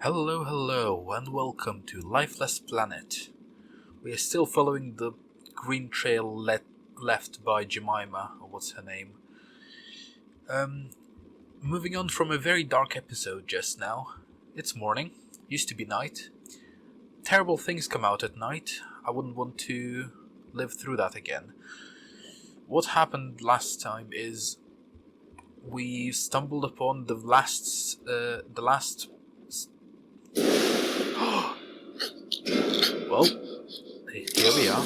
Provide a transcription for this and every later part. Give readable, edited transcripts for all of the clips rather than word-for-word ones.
Hello, hello, and welcome to Lifeless Planet. We are still following the green trail left by Jemima, or what's her name. Moving on from a very dark episode just now. It's morning, used to be night. Terrible things come out at night. I wouldn't want to live through that again. What happened last time is we stumbled upon the last. Well, here we are.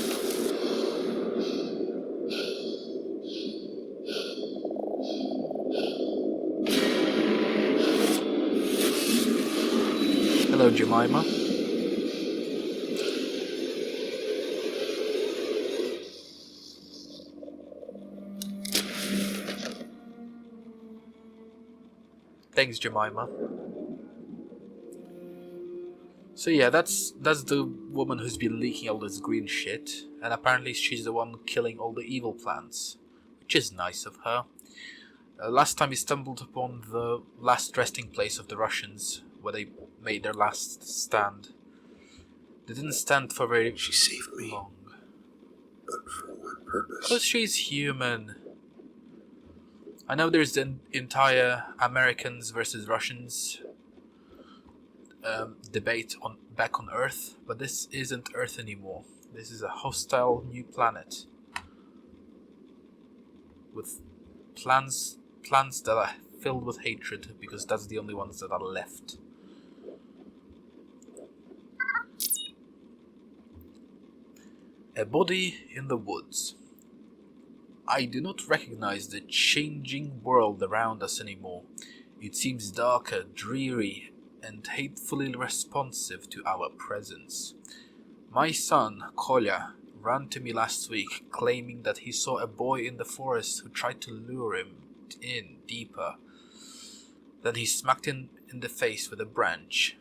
Hello, Jemima. Thanks, Jemima. So yeah, that's the woman who's been leaking all this green shit, and apparently she's the one killing all the evil plants, which is nice of her. Last time we stumbled upon the last resting place of the Russians, where they made their last stand. They didn't stand for very She saved me. long. But for what purpose? Because she's human. I know there's the entire Americans versus Russians debate back on Earth, but this isn't Earth anymore. This is a hostile new planet with plants that are filled with hatred, because that's the only ones that are left. A body in the woods. I do not recognize the changing world around us anymore. It seems darker, dreary, and hatefully responsive to our presence. My son, Kolya, ran to me last week claiming that he saw a boy in the forest who tried to lure him in deeper. Then he smacked him in the face with a branch.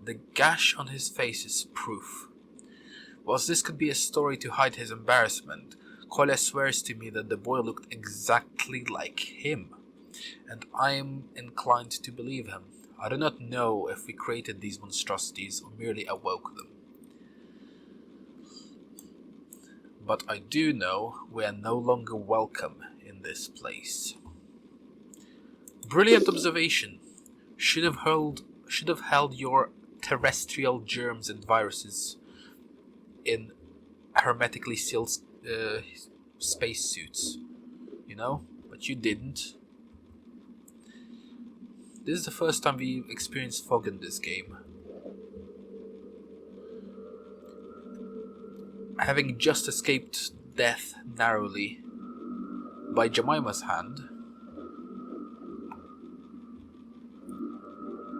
The gash on his face is proof. Whilst this could be a story to hide his embarrassment, Kolya swears to me that the boy looked exactly like him, and I am inclined to believe him. I do not know if we created these monstrosities or merely awoke them. But I do know we are no longer welcome in this place. Brilliant observation. Should have held your terrestrial germs and viruses in hermetically sealed spacesuits, but you didn't. This is the first time we experienced fog in this game. Having just escaped death narrowly by Jemima's hand,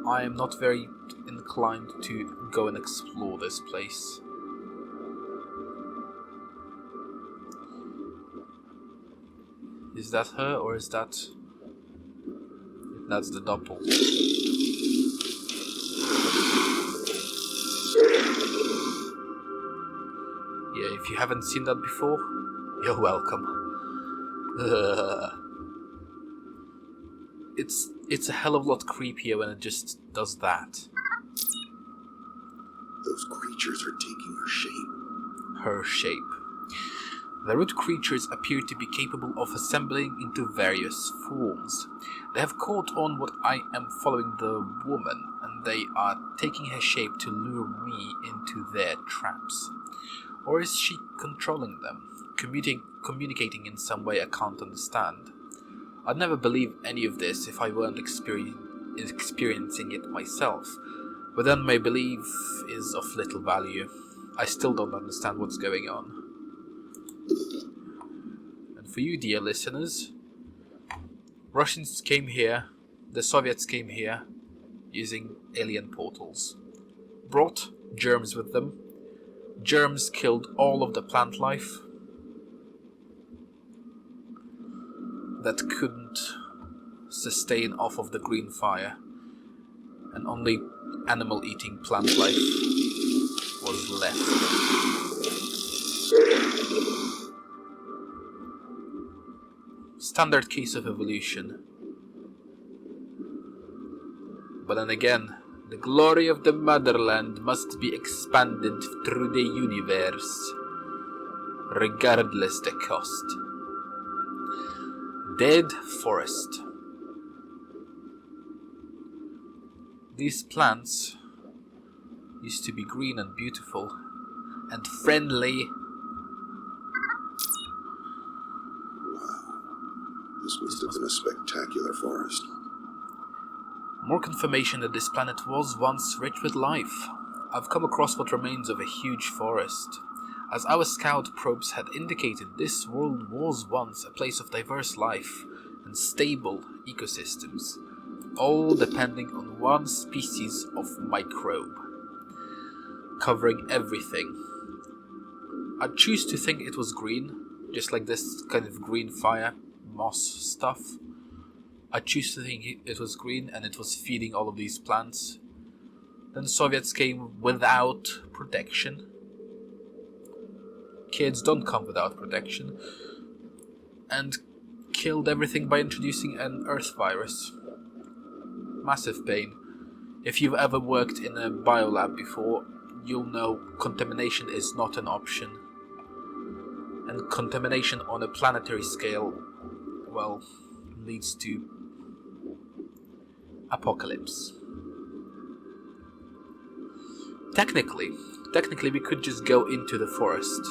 I am not very inclined to go and explore this place. Is that her, or is that... That's the doppel. Yeah, if you haven't seen that before, you're welcome. It's a hell of a lot creepier when it just does that. Those creatures are taking her shape. Her shape. The root creatures appear to be capable of assembling into various forms. They have caught on what I am following the woman, and they are taking her shape to lure me into their traps. Or is she controlling them, communicating in some way I can't understand? I'd never believe any of this if I weren't experiencing it myself, but then my belief is of little value. I still don't understand what's going on. And for you, dear listeners, Russians came here, the Soviets came here, using alien portals. Brought germs with them. Germs killed all of the plant life that couldn't sustain off of the green fire, and only animal-eating plant life was left. Standard case of evolution. But then again, The glory of the motherland must be expanded through the universe, regardless the cost. Dead forest. These plants used to be green and beautiful and friendly. Wow. This must have been a spectacular forest. More confirmation that this planet was once rich with life. I've come across what remains of a huge forest. As our scout probes had indicated, this world was once a place of diverse life and stable ecosystems, all depending on one species of microbe, covering everything. I choose to think it was green, just like this kind of green fire, moss stuff. I choose to think it was green and it was feeding all of these plants. Then Soviets came without protection. Kids don't come without protection. And killed everything by introducing an Earth virus. Massive pain. If you've ever worked in a biolab before, you'll know contamination is not an option. And contamination on a planetary scale, well, leads to apocalypse. Technically we could just go into the forest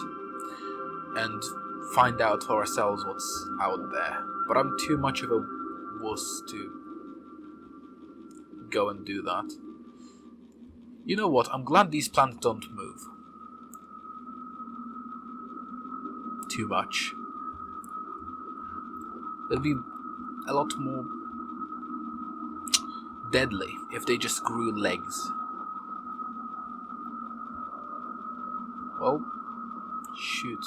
and find out for ourselves what's out there. But I'm too much of a wuss to go and do that. You know what? I'm glad these plants don't move too much. It'll be a lot more deadly if they just grew legs. Well, shoot.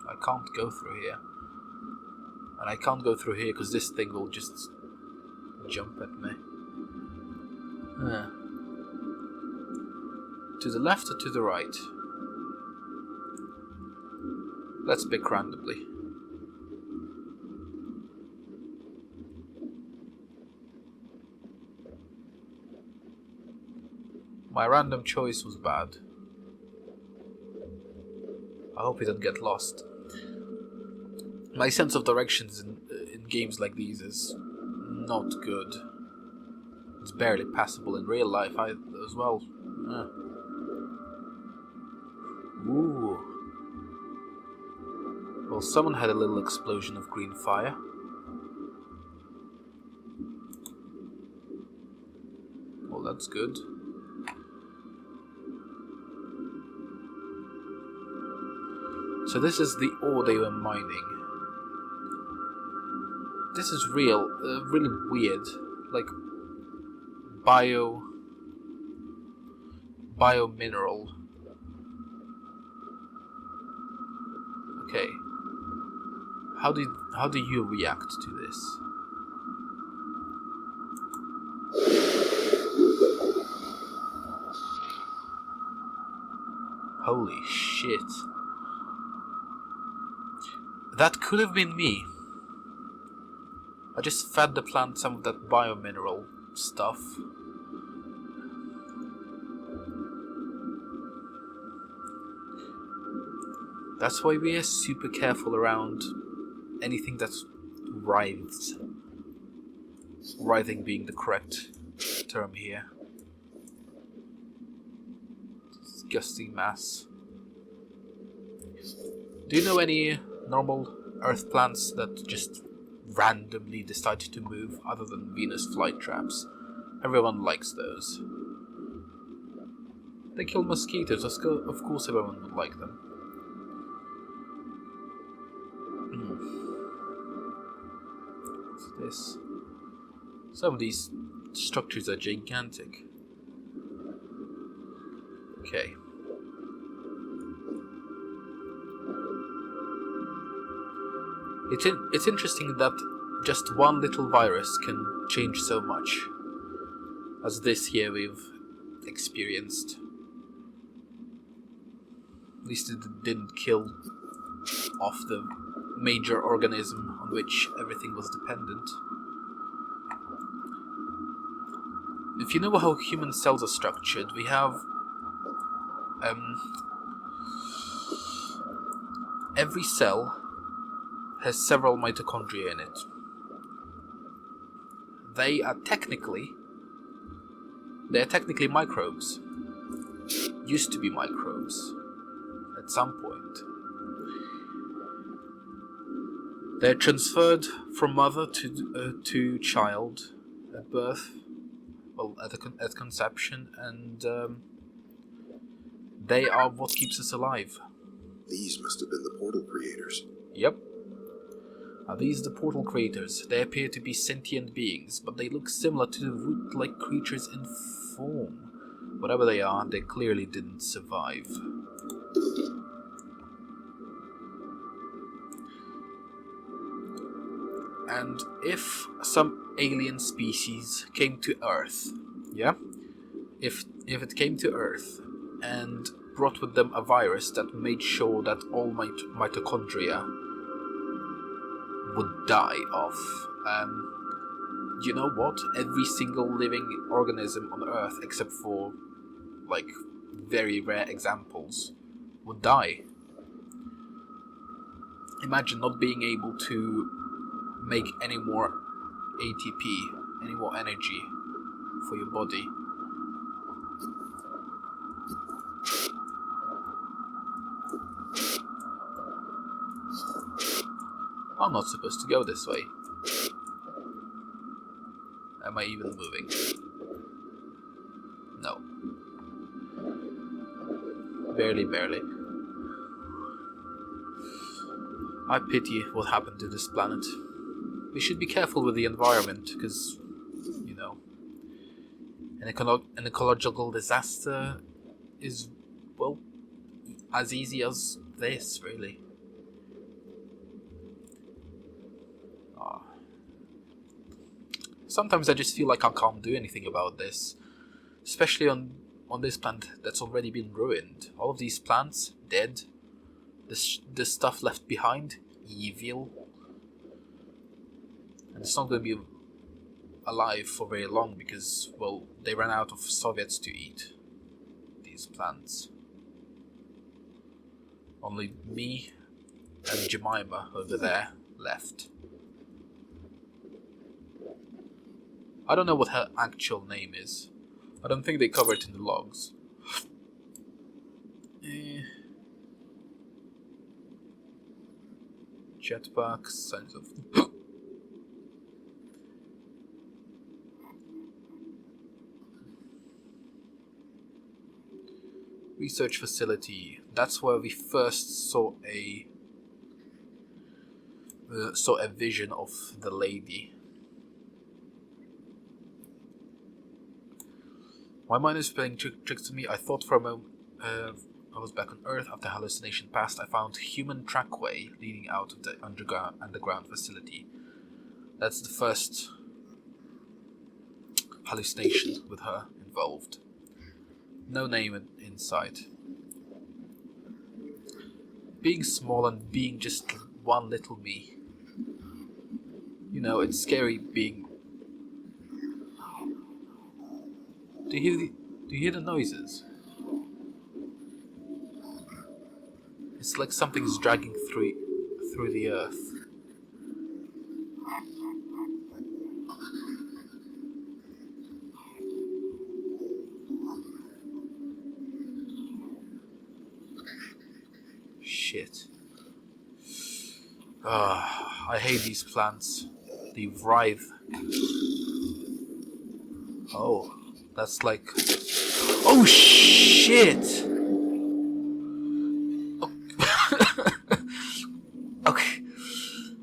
I can't go through here. And I can't go through here because this thing will just jump at me. To the left or to the right? Let's pick randomly. My random choice was bad. I hope we don't get lost. My sense of directions in games like these is not good. It's barely passable in real life as well. Ooh. Well, someone had a little explosion of green fire. Well, that's good. So this is the ore they were mining. This is real, really weird, like bio-mineral. Okay. How do you react to this? Holy shit. That could have been me. I just fed the plant some of that biomineral stuff. That's why we are super careful around anything that's writhes. Writhing being the correct term here. Disgusting mass. Do you know any normal Earth plants that just randomly decide to move other than Venus flytraps? Everyone likes those. They kill mosquitoes, of course everyone would like them. What's this? Some of these structures are gigantic. Okay. It's interesting that just one little virus can change so much, as this here we've experienced. At least it didn't kill off the major organism on which everything was dependent. if you know how human cells are structured, we have every cell has several mitochondria in it. They're technically microbes. Used to be microbes at some point. They're transferred from mother to child at birth, well, at conception, and they are what keeps us alive. These must have been the portal creators. Yep. Are these the portal creators? They appear to be sentient beings, but they look similar to the root-like creatures in form. Whatever they are, they clearly didn't survive. And if some alien species came to Earth, yeah? If it came to Earth and brought with them a virus that made sure that all mitochondria would die off, you know what? Every single living organism on Earth, except for, like, very rare examples, would die. Imagine not being able to make any more ATP, any more energy for your body. I'm not supposed to go this way. Am I even moving? No. Barely. I pity what happened to this planet. We should be careful with the environment, because, you know, an ecological disaster is, well, as easy as this, really. Sometimes I just feel like I can't do anything about this, especially on this planet that's already been ruined. All of these plants, dead. This stuff left behind, evil. And it's not going to be alive for very long because, well, they ran out of Soviets to eat. These plants. Only me and Jemima over there left. I don't know what her actual name is. I don't think they cover it in the logs. Jetpacks, signs of... Research facility. That's where we first saw a vision of the lady. My mind is playing tricks on me. I thought for a moment I was back on Earth. After hallucination passed, I found human trackway leading out of the underground facility. That's the first hallucination with her involved. No name in sight. Being small and being just one little me. You know, it's scary being... Do you hear the noises? It's like something's dragging through the earth. Shit. I hate these plants. They writhe. Oh, that's like... Oh shit!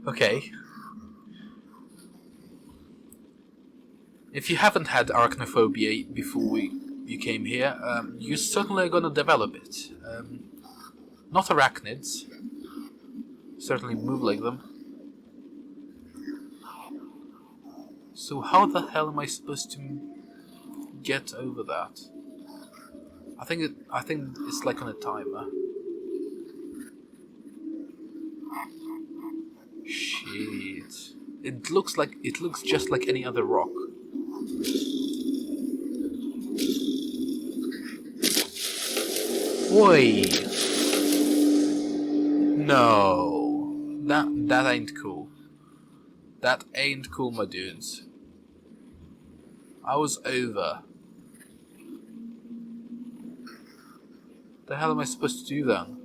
Okay. If you haven't had arachnophobia before you came here, you're certainly gonna develop it. Not arachnids. Certainly move like them. So how the hell am I supposed to get over that? I think it's like on a timer. Shit. It looks just like any other rock. Oi! No! That ain't cool. That ain't cool, my dudes. I was over. The hell am I supposed to do then?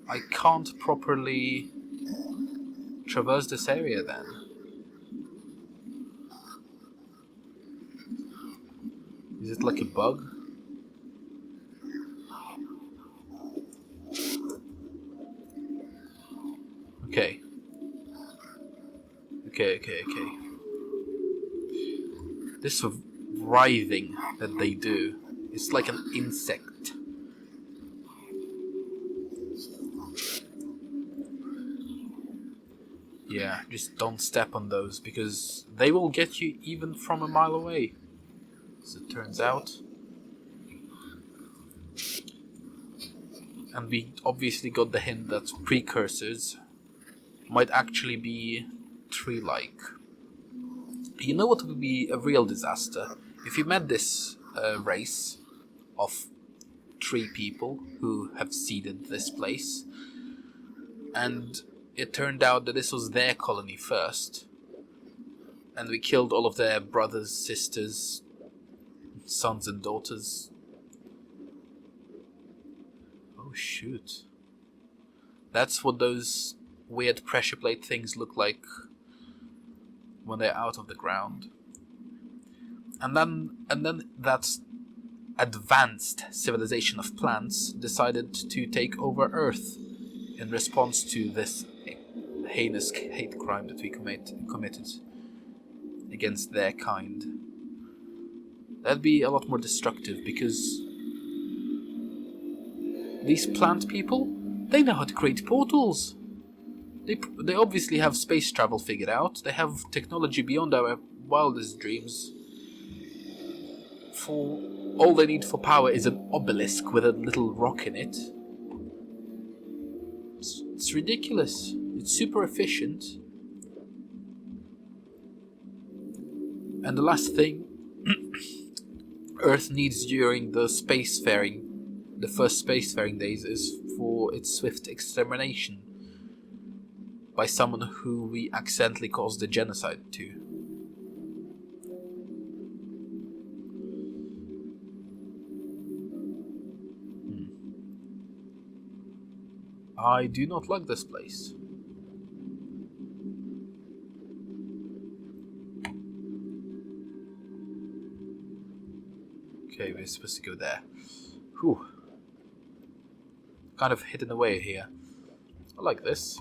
I can't properly traverse this area then. Is it like a bug? Okay. Okay. This writhing that they do, it's like an insect. Yeah, just don't step on those because they will get you even from a mile away. As it turns out. And we obviously got the hint that precursors might actually be tree-like. You know what would be a real disaster? If you met this race of tree people who have seeded this place, and it turned out that this was their colony first, and we killed all of their brothers, sisters, sons and daughters. Oh shoot. That's what those weird pressure plate things look like when they're out of the ground. And then that advanced civilization of plants decided to take over Earth in response to this heinous hate crime that we committed against their kind. That'd be a lot more destructive because these plant people, they know how to create portals. They obviously have space travel figured out. They have technology beyond our wildest dreams. For all they need for power is an obelisk with a little rock in it. It's ridiculous. It's super efficient. And the last thing Earth needs during the first spacefaring days, is for its swift extermination by someone who we accidentally caused a genocide to. I do not like this place. Okay, we're supposed to go there. Whew. Kind of hidden away here. I like this.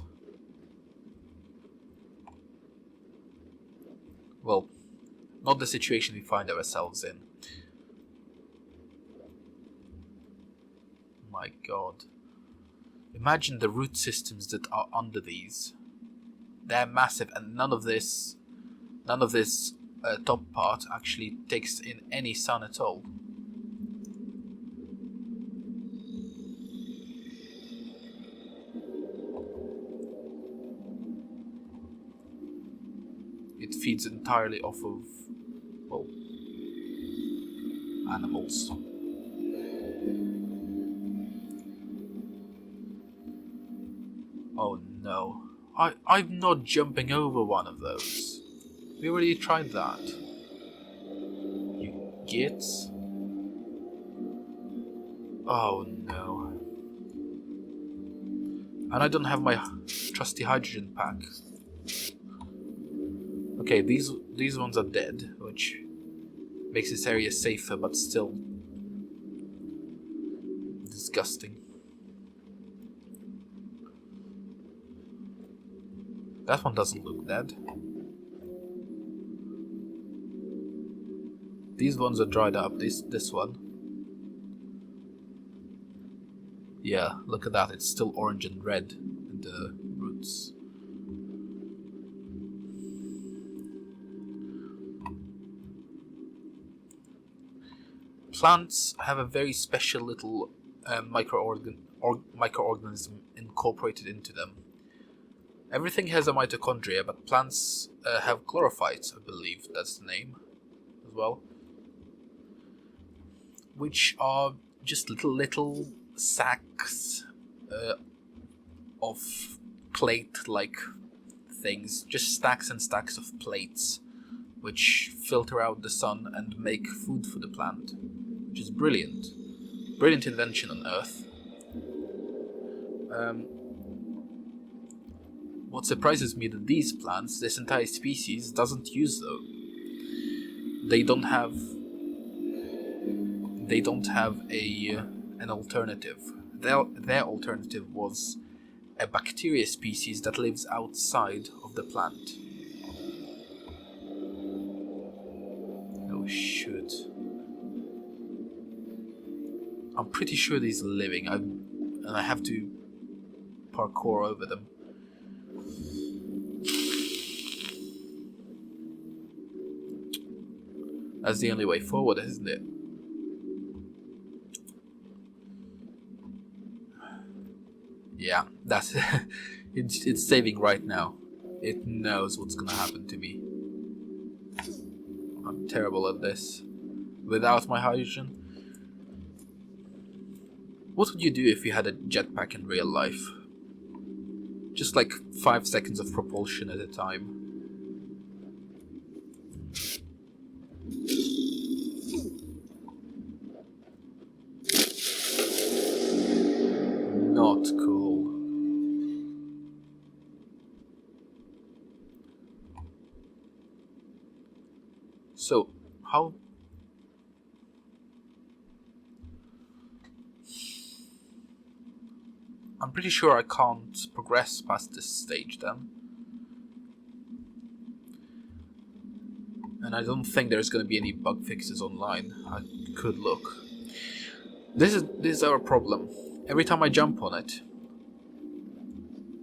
Well, not the situation we find ourselves in. My god. Imagine the root systems that are under these. They're massive, and none of this top part actually takes in any sun at all. It feeds entirely off of, well, animals. Oh no. I'm not jumping over one of those. We already tried that. You gits. Oh no. And I don't have my trusty hydrogen pack. Okay, these ones are dead, which makes this area safer, but still disgusting. That one doesn't look dead. These ones are dried up. This one. Yeah, look at that. It's still orange and red in the roots. Plants have a very special little microorganism incorporated into them. Everything has a mitochondria, but plants have chlorophytes, I believe that's the name, as well. which are just little sacks of plate-like things, just stacks and stacks of plates, which filter out the sun and make food for the plant, which is brilliant. Brilliant invention on Earth. What surprises me that these plants, this entire species, doesn't use though. They don't have an alternative. Their alternative was a bacteria species that lives outside of the plant. Oh shoot. I'm pretty sure these are living, and I have to parkour over them. That's the only way forward, isn't it? Yeah, that's it's saving right now. It knows what's gonna happen to me. I'm terrible at this. Without my hydrogen. What would you do if you had a jetpack in real life? Just like 5 seconds of propulsion at a time. Not cool. So, how... I'm pretty sure I can't progress past this stage then. And I don't think there's gonna be any bug fixes online. I could look. This is our problem. Every time I jump on it,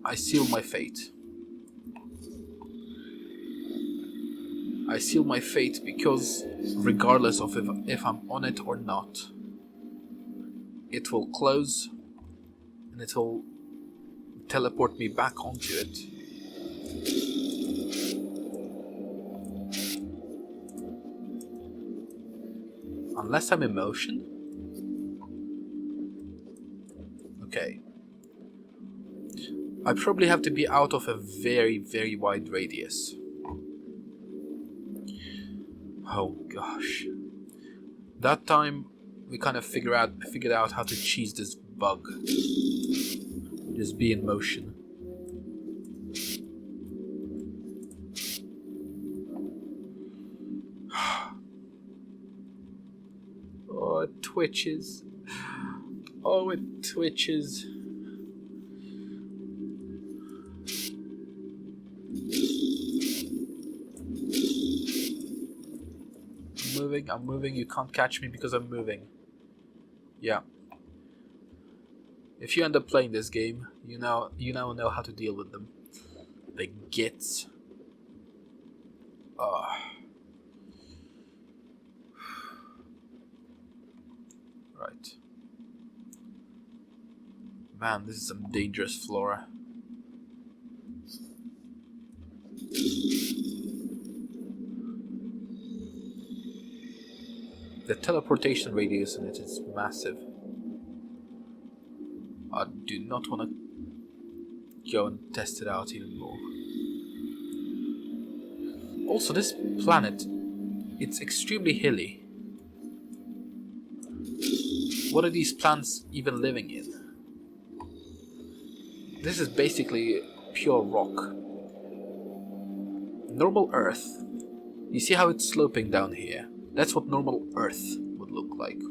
I seal my fate. I seal my fate because regardless of if I'm on it or not, it will close and it will teleport me back onto it. Unless I'm in motion. Okay. I probably have to be out of a very, very wide radius. Oh gosh. That time we kind of figured out how to cheese this bug. Just be in motion. Oh, it twitches. Oh, it twitches. I'm moving, you can't catch me because I'm moving. Yeah. If you end up playing this game, you now know how to deal with them. The gits. Right. Man, this is some dangerous flora. The teleportation radius in it is massive. I do not want to go and test it out even more. Also, this planet, it's extremely hilly. What are these plants even living in? This is basically pure rock. Normal Earth. You see how it's sloping down here? That's what normal Earth would look like.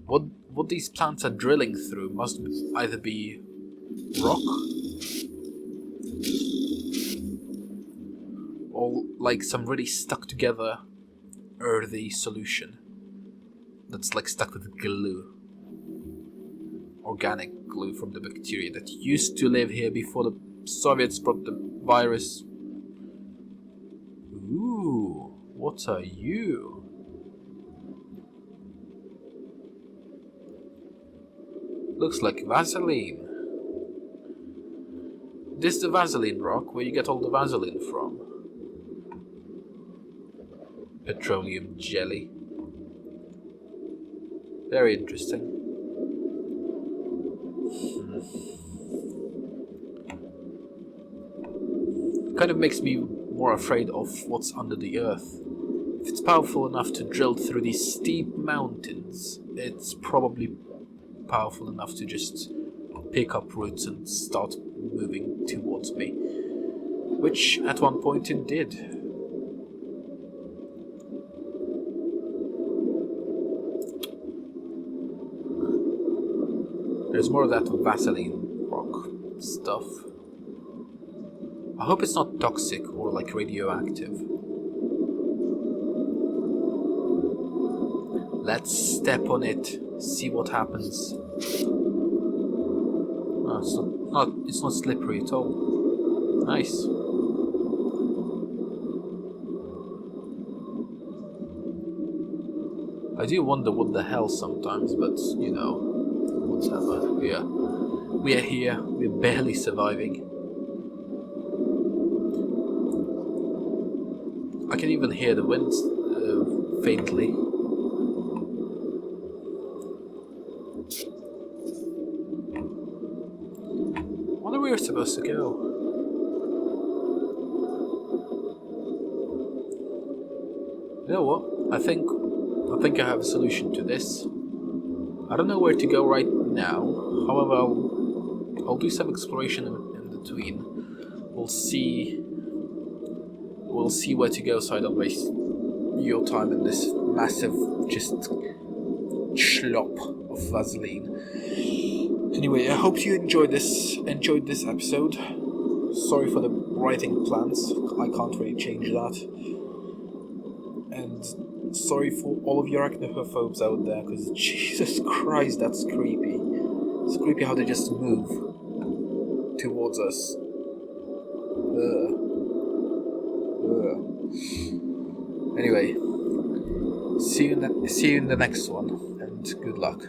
What these plants are drilling through must either be rock or like some really stuck together earthy solution that's like stuck with glue. Organic glue from the bacteria that used to live here before the Soviets brought the virus. Ooh. What are you? Looks like Vaseline. This is the Vaseline rock, where you get all the Vaseline from. Petroleum jelly. Very interesting. Kind of makes me more afraid of what's under the earth. If it's powerful enough to drill through these steep mountains, it's probably powerful enough to just pick up roots and start moving towards me. Which at one point it did. There's more of that Vaseline rock stuff. I hope it's not toxic or like radioactive. Let's step on it, see what happens. Oh, it's not slippery at all. Nice. I do wonder what the hell sometimes, but you know, whatever. We are here, we're barely surviving. I can even hear the wind faintly. I wonder where we're supposed to go. You know what? I think I have a solution to this. I don't know where to go right now. However, I'll do some exploration in between. We'll see where to go, so I don't waste your time in this massive just schlop of Vaseline. Anyway, I hope you enjoyed this episode. Sorry for the writing plans. I can't really change that. And sorry for all of your arachnophobes out there, because Jesus Christ, that's creepy. It's creepy how they just move towards us. Anyway, see you in the next one, and good luck.